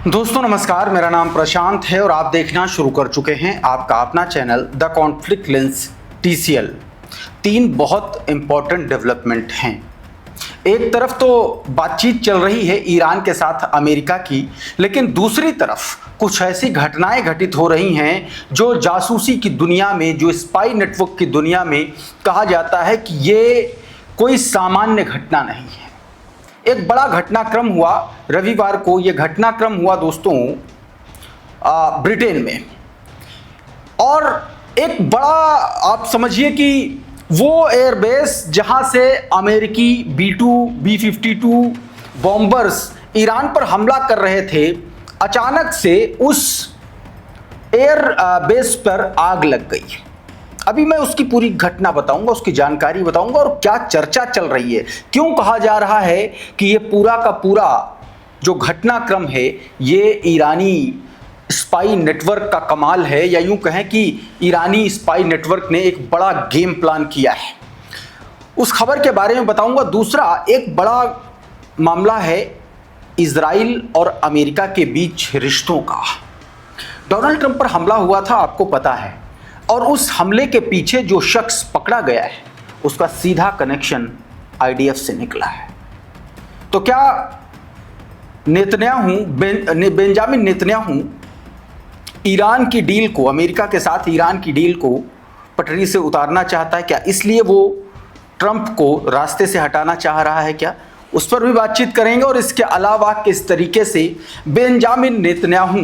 दोस्तों नमस्कार, मेरा नाम प्रशांत है और आप देखना शुरू कर चुके हैं आपका अपना channel the conflict lens TCL। तीन बहुत इंपॉर्टेंट डेवलपमेंट हैं। एक तरफ तो बातचीत चल रही है ईरान के साथ अमेरिका की, लेकिन दूसरी तरफ कुछ ऐसी घटनाएं घटित हो रही हैं जो जासूसी की दुनिया में, जो स्पाई नेटवर्क की दुनिया में कहा जाता है कि ये कोई सामान्य घटना नहीं है। एक बड़ा घटनाक्रम हुआ रविवार को। यह घटनाक्रम हुआ दोस्तों ब्रिटेन में, और एक बड़ा आप समझिए कि वो एयरबेस जहां से अमेरिकी B-2 B-52 बॉम्बर्स ईरान पर हमला कर रहे थे, अचानक से उस एयर बेस पर आग लग गई। अभी मैं उसकी पूरी घटना बताऊंगा, उसकी जानकारी बताऊंगा और क्या चर्चा चल रही है, क्यों कहा जा रहा है कि ये पूरा का पूरा जो घटनाक्रम है ये ईरानी स्पाई नेटवर्क का कमाल है, या यूं कहें कि ईरानी स्पाई नेटवर्क ने एक बड़ा गेम प्लान किया है। उस खबर के बारे में बताऊंगा। दूसरा एक बड़ा मामला है इजराइल और अमेरिका के बीच रिश्तों का। डोनाल्ड ट्रंप पर हमला हुआ था, आपको पता है, और उस हमले के पीछे जो शख्स पकड़ा गया है उसका सीधा कनेक्शन IDF से निकला है। तो क्या बेंजामिन नेतन्याहू ईरान की डील को, अमेरिका के साथ ईरान की डील को पटरी से उतारना चाहता है क्या? इसलिए वो ट्रंप को रास्ते से हटाना चाह रहा है क्या? उस पर भी बातचीत करेंगे। और इसके अलावा किस तरीके से बेंजामिन नेतन्याहू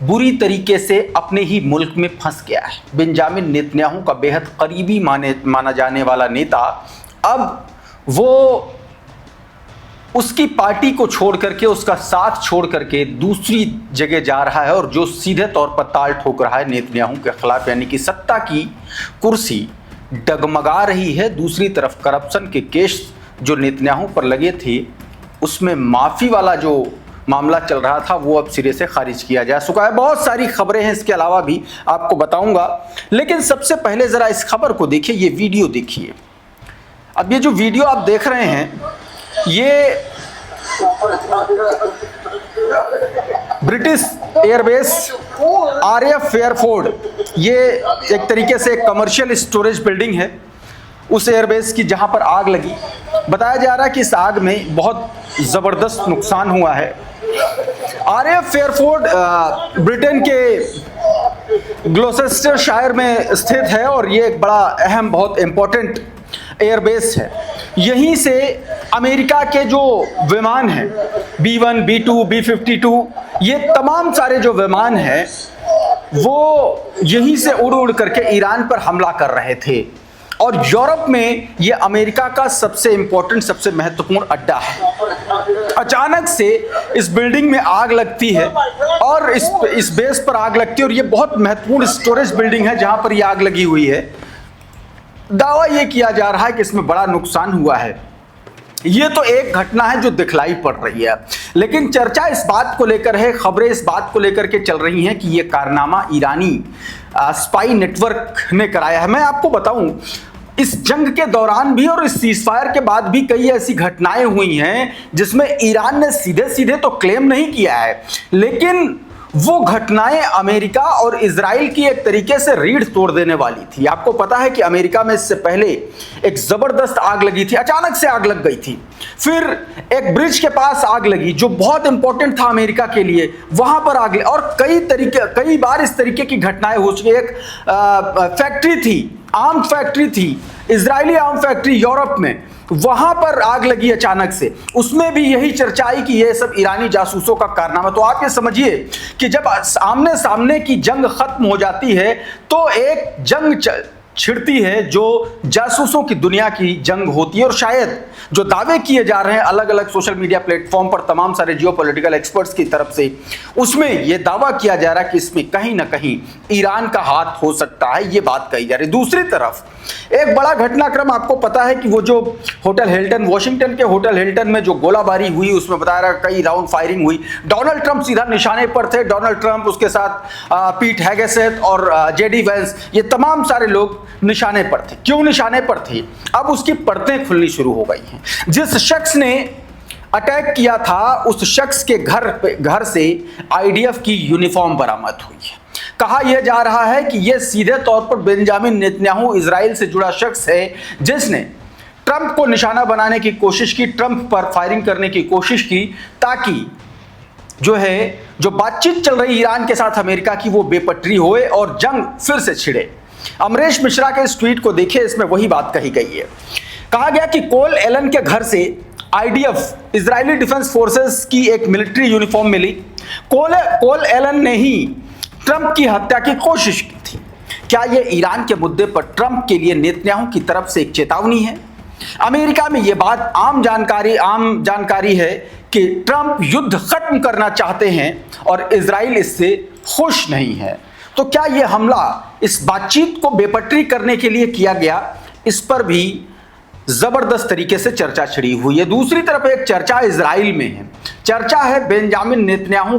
बुरी तरीके से अपने ही मुल्क में फंस गया है। बेंजामिन नेतन्याहू का बेहद करीबी माना जाने वाला नेता अब वो उसकी पार्टी को छोड़ करके, उसका साथ छोड़ करके दूसरी जगह जा रहा है, और जो सीधे तौर पर ताल ठोक रहा है नेतन्याहू के खिलाफ, यानी कि सत्ता की कुर्सी डगमगा रही है। दूसरी तरफ करप्शन के केस जो नेतन्याहू पर लगे थे उसमें माफ़ी वाला जो मामला चल रहा था वो अब सिरे से खारिज किया जा चुका है। बहुत सारी खबरें हैं, इसके अलावा भी आपको बताऊंगा, लेकिन सबसे पहले ज़रा इस खबर को देखिए, ये वीडियो देखिए। अब ये जो वीडियो आप देख रहे हैं ये ब्रिटिश एयरबेस RAF फेयरफोर्ड, ये एक तरीके से एक कमर्शियल स्टोरेज बिल्डिंग है उस एयरबेस की, जहां पर आग लगी। बताया जा रहा है कि इस आग में बहुत ज़बरदस्त नुकसान हुआ है। RAF फेयरफोर्ड ब्रिटेन के ग्लौसेस्टरशायर में स्थित है और ये एक बड़ा अहम, बहुत इम्पोर्टेंट एयरबेस है। यहीं से अमेरिका के जो विमान हैं B-1 B-2 B-52, ये तमाम सारे जो विमान हैं वो यहीं से उड़ उड़ करके ईरान पर हमला कर रहे थे। और यूरोप में ये अमेरिका का सबसे इंपॉर्टेंट, सबसे महत्वपूर्ण अड्डा है। अचानक से इस बिल्डिंग में आग लगती है और इस बेस पर आग लगती है, और ये बहुत महत्वपूर्ण स्टोरेज बिल्डिंग है जहां पर ये आग लगी हुई है। दावा ये किया जा रहा है कि इसमें बड़ा नुकसान हुआ है। ये तो एक घटना है जो दिखलाई पड़ रही है, लेकिन चर्चा इस बात को लेकर है, खबरें इस बात को लेकर के चल रही हैं कि ये कारनामा ईरानी स्पाई नेटवर्क ने कराया है। मैं आपको बताऊं, इस जंग के दौरान भी और इस सीजफायर के बाद भी कई ऐसी घटनाएं हुई हैं जिसमें ईरान ने सीधे सीधे तो क्लेम नहीं किया है, लेकिन वो घटनाएं अमेरिका और इजराइल की एक तरीके से रीढ़ तोड़ देने वाली थी। आपको पता है कि अमेरिका में इससे पहले एक जबरदस्त आग लगी थी, अचानक से आग लग गई थी। फिर एक ब्रिज के पास आग लगी जो बहुत इंपॉर्टेंट था अमेरिका के लिए, वहां पर आग लगी। और कई बार इस तरीके की घटनाएं हो चुकी। एक फैक्ट्री थी, आर्म फैक्ट्री थी, इजरायली आर्म फैक्ट्री यूरोप में, वहां पर आग लगी अचानक से। उसमें भी यही चर्चा आई कि ये सब ईरानी जासूसों का कारनामा। तो आप ये समझिए कि जब आमने सामने की जंग खत्म हो जाती है तो एक जंग छिड़ती है जो जासूसों की दुनिया की जंग होती है। और शायद जो दावे किए जा रहे हैं अलग अलग सोशल मीडिया प्लेटफॉर्म पर तमाम सारे जियोपॉलिटिकल एक्सपर्ट्स की तरफ से, उसमें यह दावा किया जा रहा है कि इसमें कहीं ना कहीं ईरान का हाथ हो सकता है, ये बात कही जा रही है। दूसरी तरफ एक बड़ा घटनाक्रम आपको पता है कि वो जो होटल हिल्टन, वॉशिंगटन के होटल हिल्टन में जो गोलाबारी हुई, उसमें बताया रहा कई राउंड फायरिंग हुई। डोनाल्ड ट्रंप सीधा निशाने पर थे। डोनाल्ड ट्रंप, उसके साथ पीट हेगेसेथ और JD वैंस, ये तमाम सारे लोग निशाने पर थे। क्यों निशाने पर थे? अब उसकी परतें खुलनी शुरू हो गई हैं। जिस शख्स ने अटैक किया था उस शख्स के घर से आईडीएफ की यूनिफॉर्म बरामद हुई है। कहा यह जा रहा है कि यह सीधे तौर पर बेंजामिन नेतन्याहू इजराइल से जुड़ा शख्स है जिसने ट्रंप को निशाना बनाने की कोशिश की, ट्रंप पर फायरिंग करने की कोशिश की, ताकि जो बातचीत चल रही ईरान के साथ अमेरिका की वो बेपटरी होए और जंग फिर से छिड़े। अमरीश मिश्रा के इस ट्वीट को देखिए, इसमें वही बात कही गई है। कहा गया कि कोल एलन के घर से आईडीएफ इजरायली डिफेंस फोर्सेस की एक मिलिट्री यूनिफॉर्म मिली। कोल एलन ने ही ट्रंप की हत्या की कोशिश की थी। क्या यह ईरान के मुद्दे पर ट्रंप के लिए नेतन्याहू की तरफ से एक चेतावनी है? अमेरिका में यह बात आम जानकारी है कि ट्रंप युद्ध खत्म करना चाहते हैं और इजराइल इससे खुश नहीं है। तो क्या यह हमला इस बातचीत को बेपटरी करने के लिए किया गया? इस पर भी जबरदस्त तरीके से चर्चा छिड़ी हुई है। दूसरी तरफ एक चर्चा इजराइल में है, चर्चा है बेंजामिन नेतन्याहू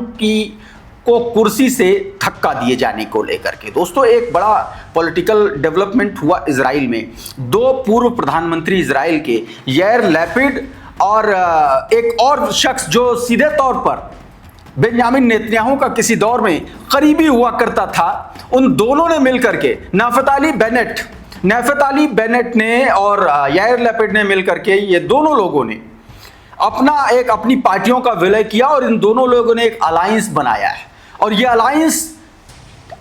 को कुर्सी से धक्का दिए जाने को लेकर के। दोस्तों, एक बड़ा पॉलिटिकल डेवलपमेंट हुआ इजराइल में। दो पूर्व प्रधानमंत्री इजराइल के, यायर लैपिड और एक और शख्स जो सीधे तौर पर बेंजामिन नेतन्याहू का किसी दौर में करीबी हुआ करता था, उन दोनों ने मिलकर के नफताली बेनेट ने और यायर लैपिड ने मिलकर के, ये दोनों लोगों ने अपनी पार्टियों का विलय किया और इन दोनों लोगों ने एक अलायंस बनाया है। और यह अलायंस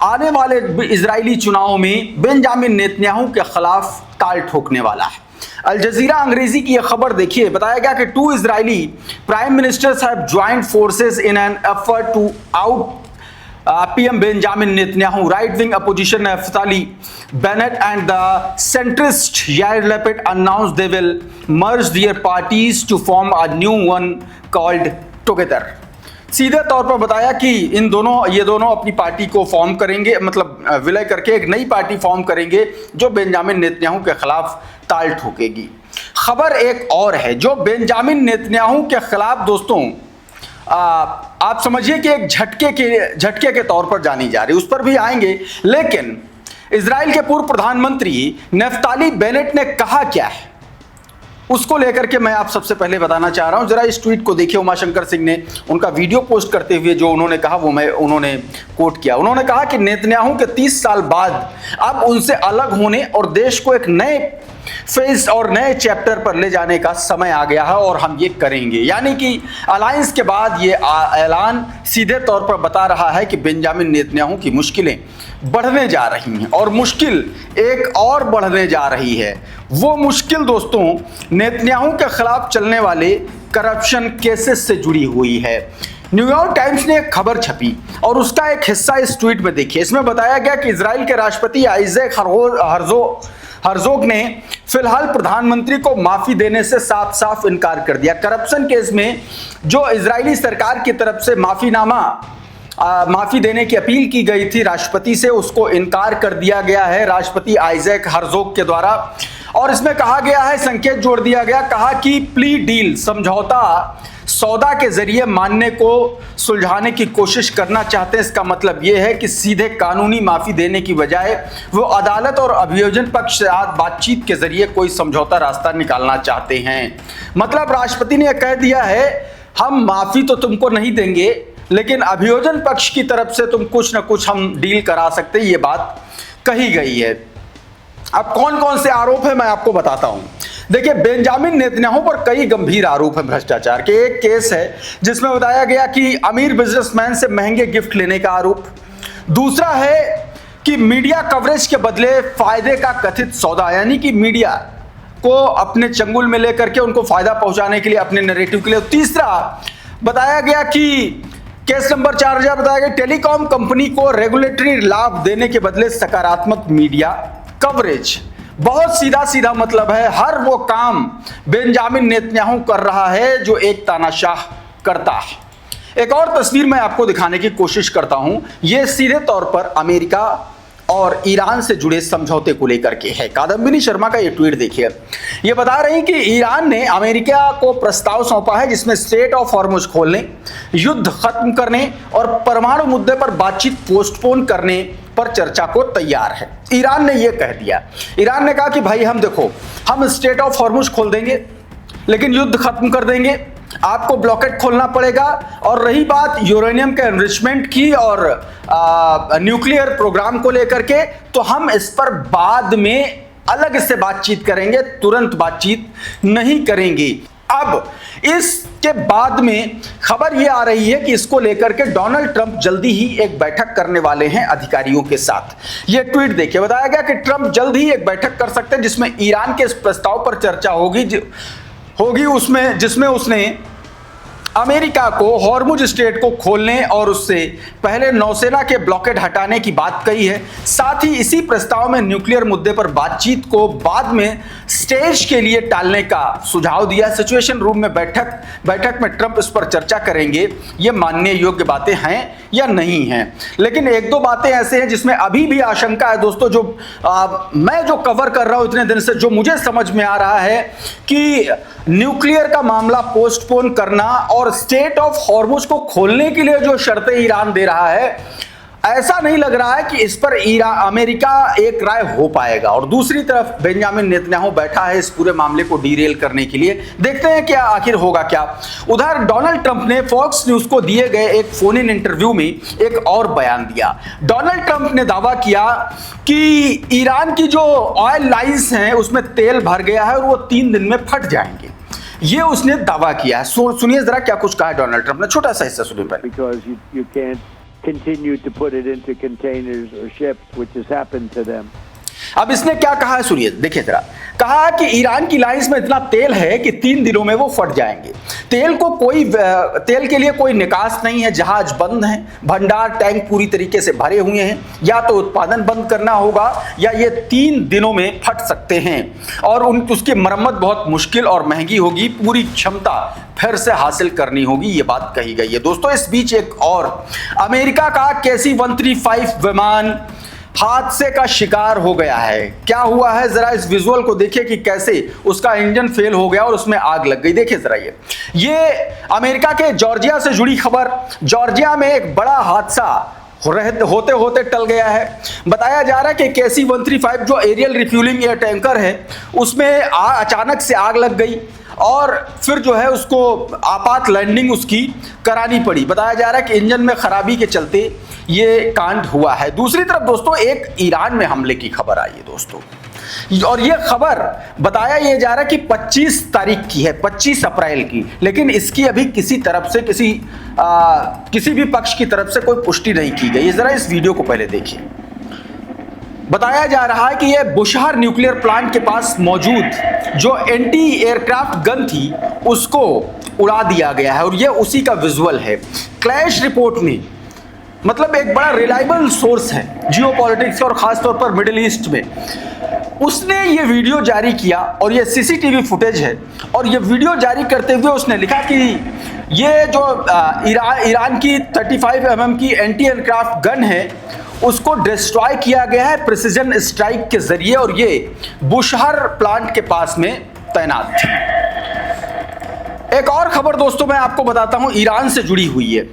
आने वाले इजरायली चुनावों में बेंजामिन नेतन्याहू के खिलाफ ताल ठोकने वाला है। अल जजीरा अंग्रेजी की यह खबर देखिए, बताया गया कि 2 Israeli prime ministers have joint forces in an effort to out PM Benjamin Netanyahu, right-wing opposition Naftali Bennett and the centrist Yair Lapid announced they will merge their parties to form a new one called Together। सीधे तौर पर बताया कि ये दोनों अपनी party को form करेंगे, मतलब विलय करके एक नई पार्टी फॉर्म करेंगे जो बेंजामिन नेतन्याहू के खिलाफ ताल ठोकेगी। खबर एक और है जो बेंजामिन नेतन्याहू के खिलाफ, दोस्तों, आप समझिए कि एक झटके के तौर पर जानी जा रही, उस पर भी आएंगे। लेकिन इजराइल के पूर्व प्रधानमंत्री नफ्ताली बेनेट ने कहा क्या है, उसको लेकर के मैं आप सबसे पहले बताना चाह रहा हूं। जरा इस ट्वीट को देखिए। उमाशंकर सिंह ने उनका वीडियो पोस्ट करते हुए जो उन्होंने कहा वो उन्होंने कोट किया। उन्होंने कहा कि नेतन्याहू के 30 साल बाद अब उनसे अलग होने और देश को एक नए फेज और नए चैप्टर पर ले जाने का समय आ गया है और हम ये करेंगे। यानी कि अलायंस के बाद ये ऐलान सीधे तौर पर बता रहा है कि बेंजामिन नेतन्याहू की मुश्किलें बढ़ने जा रही हैं और मुश्किल एक और बढ़ने जा रही है। वो मुश्किल, दोस्तों, नेतन्याहू के खिलाफ चलने वाले करप्शन केसेस से जुड़ी हुई है। न्यूयॉर्क टाइम्स ने एक खबर छपी और उसका एक हिस्सा इस ट्वीट में देखिए। इसमें बताया गया कि इजराइल के राष्ट्रपति आइजैक हर्जोग ने फिलहाल प्रधानमंत्री को माफी देने से साफ साफ इनकार कर दिया। करप्शन केस में जो इजरायली सरकार की तरफ से माफी देने की अपील की गई थी राष्ट्रपति से, उसको इनकार कर दिया गया है राष्ट्रपति आइजैक हर्जोग के द्वारा। और इसमें कहा गया है, संकेत जोड़ दिया गया, कहा कि प्ली डील, समझौता सौदा के जरिए मानने को सुलझाने की कोशिश करना चाहते हैं। इसका मतलब यह है कि सीधे कानूनी माफी देने की बजाय वो अदालत और अभियोजन पक्ष से बातचीत के जरिए कोई समझौता रास्ता निकालना चाहते हैं। मतलब राष्ट्रपति ने कह दिया है, हम माफी तो तुमको नहीं देंगे, लेकिन अभियोजन पक्ष की तरफ से तुम कुछ ना कुछ हम डील करा सकते हैं, ये बात कही गई है। अब कौन कौन से आरोप है मैं आपको बताता हूं। देखिए, बेंजामिन नेतन्याहू पर कई गंभीर आरोप हैं भ्रष्टाचार के। एक केस है जिसमें बताया गया कि अमीर बिजनेसमैन से महंगे गिफ्ट लेने का आरोप। दूसरा है कि मीडिया कवरेज के बदले फायदे का कथित सौदा, यानी कि मीडिया को अपने चंगुल में लेकर के उनको फायदा पहुंचाने के लिए, अपने नैरेटिव के लिए। तीसरा बताया गया कि केस नंबर 4000 बताया गया, टेलीकॉम कंपनी को रेगुलेटरी लाभ देने के बदले सकारात्मक मीडिया कवरेज। बहुत सीधा मतलब है, हर वो काम बेंजामिन नेतन्याहू कर रहा है जो एक तानाशाह करता है। एक और तस्वीर मैं आपको दिखाने की कोशिश करता हूं। यह सीधे तौर पर अमेरिका और ईरान से जुड़े समझौते को लेकर के है। कादम्बिनी शर्मा का ये ट्वीट देखिए। ये बता रही कि ईरान ने अमेरिका को प्रस्ताव सौंपा है जिसमें स्ट्रेट ऑफ हॉर्मुज खोलने, युद्ध खत्म करने और परमाणु मुद्दे पर बातचीत पोस्टपोन करने पर चर्चा को तैयार है। ईरान ने यह कह दिया, ईरान ने कहा कि भाई हम देखो, हम स्ट्रेट ऑफ हॉर्मुज खोल देंगे, लेकिन युद्ध खत्म कर देंगे, आपको ब्लॉकेट खोलना पड़ेगा। और रही बात यूरेनियम के एनरिचमेंट की और न्यूक्लियर प्रोग्राम को लेकर के, तो हम इस पर बाद में अलग से बातचीत करेंगे, तुरंत बातचीत नहीं करेंगे। अब इसके बाद में खबर यह आ रही है कि इसको लेकर के डोनाल्ड ट्रंप जल्दी ही एक बैठक करने वाले हैं अधिकारियों के साथ। यह ट्वीट देखिए, बताया गया कि ट्रंप जल्द ही एक बैठक कर सकते हैं जिसमें ईरान के इस प्रस्ताव पर चर्चा होगी उसमें जिसमें उसने अमेरिका को हॉर्मुज स्ट्रेट को खोलने और उससे पहले नौसेना के ब्लॉकेड हटाने की बात कही है। साथ ही इसी प्रस्ताव में न्यूक्लियर मुद्दे पर बातचीत को बाद में स्टेज के लिए टालने का सुझाव दिया। सिचुएशन रूम में बैठक में ट्रंप इस पर चर्चा करेंगे। ये मानने योग्य बातें हैं या नहीं हैं, लेकिन एक दो बातें ऐसे हैं जिसमें अभी भी आशंका है दोस्तों। जो मैं जो कवर कर रहा हूं इतने दिन से, जो मुझे समझ में आ रहा है कि न्यूक्लियर का मामला पोस्टपोन करना और स्टेट ऑफ हॉर्मुज को खोलने के लिए जो शर्तें ईरान दे रहा है, ऐसा नहीं लग रहा है कि इस पर अमेरिका एक राय हो पाएगा। और दूसरी तरफ बेंजामिन नेतन्याहू बैठा है इस पूरे मामले को डीरेल करने के लिए। देखते हैं क्या आखिर होगा क्या। उधर डोनाल्ड ट्रंप ने फॉक्स न्यूज को दिए गए एक फोन इन इंटरव्यू में एक और बयान दिया। डोनाल्ड ट्रंप ने दावा किया कि ईरान की जो ऑयल लाइन्स हैं उसमें तेल भर गया है और वो 3 दिन में फट जाएंगे, ये उसने दावा किया है। सुनिए जरा क्या कुछ कहा है डोनाल्ड ट्रंप ने, छोटा सा हिस्सा सुनिए पहले। Because you can't continue to put it into containers or ships, which has happened to them. अब इसने क्या कहा है सुनिए, देखिए जरा। कहा कि ईरान की लाइन्स में इतना तेल है कि 3 दिनों में वो फट जाएंगे। तेल के लिए कोई निकास नहीं है, जहाज बंद हैं, भंडार टैंक पूरी तरीके से भरे हुए हैं। या तो उत्पादन बंद करना होगा या ये 3 दिनों में फट सकते हैं और उसकी मरम्मत बहुत मुश्किल और महंगी होगी। पूरी क्षमता फिर से हासिल करनी होगी, ये बात कही गई है दोस्तों। इस बीच एक और अमेरिका का KC-135 विमान हादसे का शिकार हो गया है। क्या हुआ है जरा इस विजुअल को देखिए कि कैसे उसका इंजन फेल हो गया और उसमें आग लग गई। देखिए जरा ये अमेरिका के जॉर्जिया से जुड़ी खबर। जॉर्जिया में एक बड़ा हादसा होते होते टल गया है। बताया जा रहा है कि KC-135 जो एरियल रिफ्यूलिंग एयर टैंकर है उसमें अचानक से आग लग गई और फिर जो है उसको आपात लैंडिंग उसकी करानी पड़ी। बताया जा रहा है कि इंजन में खराबी के चलते ये कांड हुआ है। दूसरी तरफ दोस्तों एक ईरान में हमले की खबर आई है दोस्तों, और ये खबर बताया ये जा रहा है कि 25 तारीख की है, 25 अप्रैल की, लेकिन इसकी अभी किसी तरफ से किसी भी पक्ष की तरफ से कोई पुष्टि नहीं की गई। जरा इस वीडियो को पहले देखिए। बताया जा रहा है कि यह बुशहर न्यूक्लियर प्लांट के पास मौजूद जो एंटी एयरक्राफ्ट गन थी उसको उड़ा दिया गया है और यह उसी का विजुअल है। क्लैश रिपोर्ट ने, मतलब एक बड़ा रिलायबल सोर्स है जियोपॉलिटिक्स और खासतौर पर मिडिल ईस्ट में, उसने ये वीडियो जारी किया और ये CCTV फुटेज है। और ये वीडियो जारी करते हुए उसने लिखा कि ये जो ईरान की 35 mm की एंटी एयरक्राफ्ट गन है उसको डिस्ट्रॉय किया गया है प्रिसिजन स्ट्राइक के जरिए और ये बुशहर प्लांट के पास में तैनात थी। एक और खबर दोस्तों मैं आपको बताता हूं, ईरान से जुड़ी हुई है।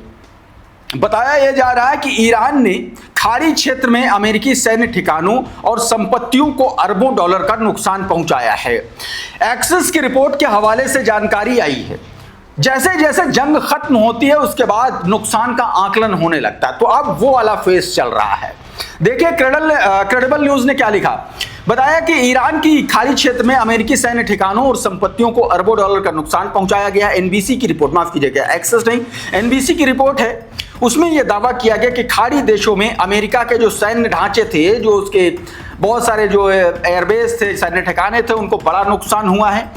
बताया यह जा रहा है कि ईरान ने खाड़ी क्षेत्र में अमेरिकी सैन्य ठिकानों और संपत्तियों को अरबों डॉलर का नुकसान पहुंचाया है। एक्सिस की रिपोर्ट के हवाले से जानकारी आई है जैसे जैसे जंग खत्म होती है उसके बाद नुकसान का आकलन होने लगता है, तो अब वो वाला फेज चल रहा है। देखिए क्रेडिबल न्यूज ने क्या लिखा। बताया कि ईरान की खाड़ी क्षेत्र में अमेरिकी सैन्य ठिकानों और संपत्तियों को अरबों डॉलर का नुकसान पहुंचाया गया। एनबीसी की रिपोर्ट, माफ कीजिएगा एक्सेस नहीं, एनबीसी की रिपोर्ट है। उसमें यह दावा किया गया कि खाड़ी देशों में अमेरिका के जो सैन्य ढांचे थे, जो उसके बहुत सारे जो एयरबेस थे, सैन्य ठिकाने थे, उनको बड़ा नुकसान हुआ है।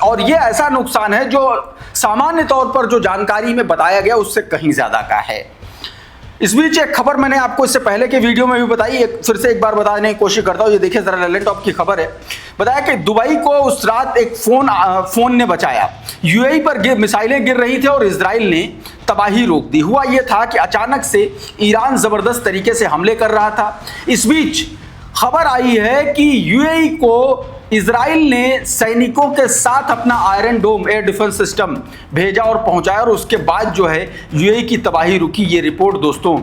और ये ऐसा नुकसान है जो सामान्य तौर पर जो जानकारी में बताया गया उससे कहीं ज्यादा का है। इस बीच एक खबर मैंने आपको इससे पहले के वीडियो में भी बताई, फिर से एक बार बताने की कोशिश करता हूं। ये देखिए जरा लैंड टॉप की खबर है। बताया कि दुबई को उस रात एक फोन ने बचाया। यूएई पर मिसाइलें गिर रही थी और इजराइल ने तबाही रोक दी। हुआ यह था कि अचानक से ईरान जबरदस्त तरीके से हमले कर रहा था। इस बीच खबर आई है कि यूएई को इजराइल ने सैनिकों के साथ अपना आयरन डोम एयर डिफेंस सिस्टम भेजा और पहुंचाया और उसके बाद जो है यूएई की तबाही रुकी। ये रिपोर्ट दोस्तों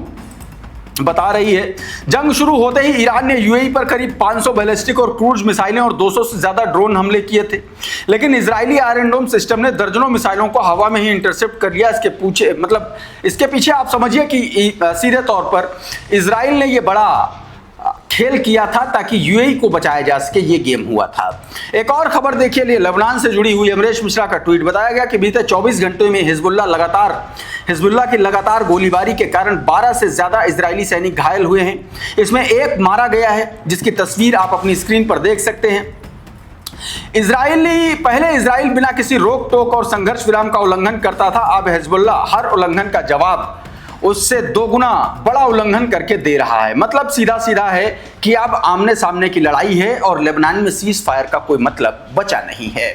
बता रही है। जंग शुरू होते ही ईरान ने यूएई पर करीब 500 बैलिस्टिक और क्रूज मिसाइलें और 200 से ज्यादा ड्रोन हमले किए थे, लेकिन इजरायली आयरन डोम सिस्टम ने दर्जनों मिसाइलों को हवा में ही इंटरसेप्ट कर लिया। इसके पीछे आप समझिए कि सीधे तौर पर इजराइल ने यह बड़ा खेल किया था ताकि यूएई को बचाया जा सके, ये गेम हुआ था। एक और खबर देखिए, लेबनान से जुड़ी हुई अमरीश मिश्रा का ट्वीट। बताया गया कि बीते 24 घंटे में हिजबुल्लाह की लगातार गोलीबारी के कारण 12 से ज्यादा इजरायली सैनिक घायल हुए हैं। इसमें एक मारा गया है, जिसकी तस्वीर आप अपनी स्क्रीन पर देख सकते हैं। इजराइल बिना किसी रोक टोक और संघर्ष विराम का उल्लंघन करता था। अब हिजबुल्लाह हर उल्लंघन का जवाब उससे 2 गुना बड़ा उल्लंघन करके दे रहा है। मतलब सीधा सीधा है कि अब आमने सामने की लड़ाई है और लेबनान में सीज फायर का कोई मतलब बचा नहीं है।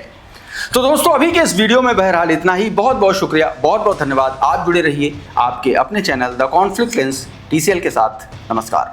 तो दोस्तों, अभी के इस वीडियो में बहरहाल इतना ही। बहुत बहुत शुक्रिया, बहुत बहुत धन्यवाद। आप जुड़े रहिए आपके अपने channel the conflict lens TCL के साथ। नमस्कार।